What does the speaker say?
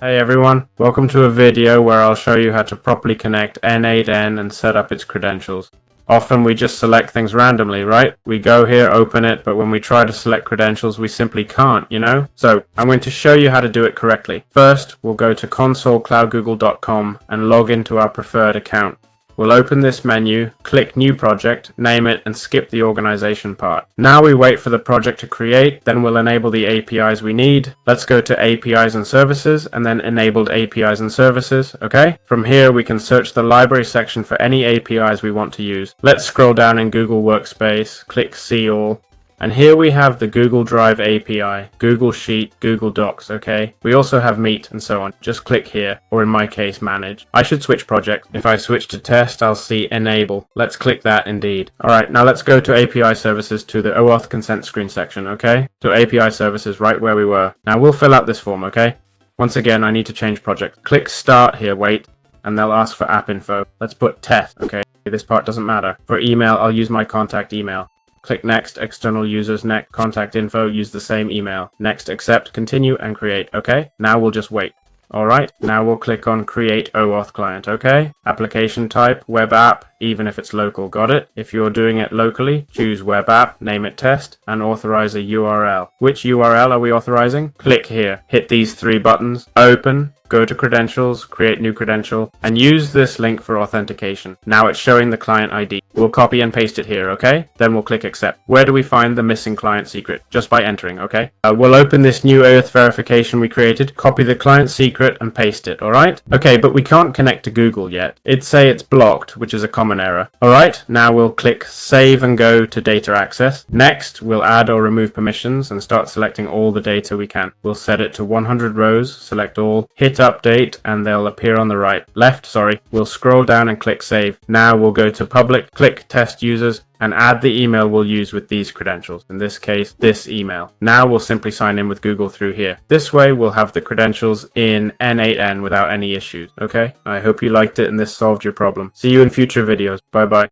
Hey everyone, welcome to a video where I'll show you how to properly connect N8N and set up its credentials. Often we just select things randomly, right? We go here, open it, but when we try to select credentials we simply can't, you know? So I'm going to show you how to do it correctly. First, we'll go to consolecloudgoogle.com and log into our preferred account. We'll open this menu, click New Project, name it, and skip the organization part. Now we wait for the project to create, then we'll enable the APIs we need. Let's go to APIs and Services, and then Enabled APIs and Services, okay? From here we can search the library section for any APIs we want to use. Let's scroll down in Google Workspace, click See All. And here we have the Google Drive API, Google Sheet, Google Docs, okay? We also have Meet and so on. Just click here, or in my case, Manage. I should switch project. If I switch to Test, I'll see Enable. Let's click that indeed. Alright, now let's go to API Services to the OAuth consent screen section, okay? To API Services right where we were. Now we'll fill out this form, okay? Once again, I need to change project. Click Start here, wait, and they'll ask for app info. Let's put Test, okay? This part doesn't matter. For email, I'll use my contact email. Click Next, External Users, Next, Contact Info, use the same email. Next, Accept, Continue, and Create, okay? Now we'll just wait. Alright, now we'll click on Create OAuth Client, okay? Application type, Web App, even if it's local, got it? If you're doing it locally, choose Web App, name it Test, and authorize a URL. Which URL are we authorizing? Click here, hit these three buttons, Open, go to Credentials, create new credential, and use this link for authentication. Now it's showing the client ID. We'll copy and paste it here, okay? Then we'll click Accept. Where do we find the missing client secret? Just by entering, okay? We'll open this new OAuth verification we created, copy the client secret, and paste it, alright? Okay, but we can't connect to Google yet. It'd say it's blocked, which is a common error. Alright, now we'll click Save and go to Data Access. Next, we'll add or remove permissions and start selecting all the data we can. We'll set it to 100 rows, select all, hit Update, and they'll appear on the left. We'll scroll down and click Save. Now we'll go to Public, click Test Users, and add the email we'll use with these credentials. In this case, this email. Now we'll simply sign in with Google through here. This way we'll have the credentials in N8N without any issues, okay? I hope you liked it and this solved your problem. See you in future videos. Bye bye.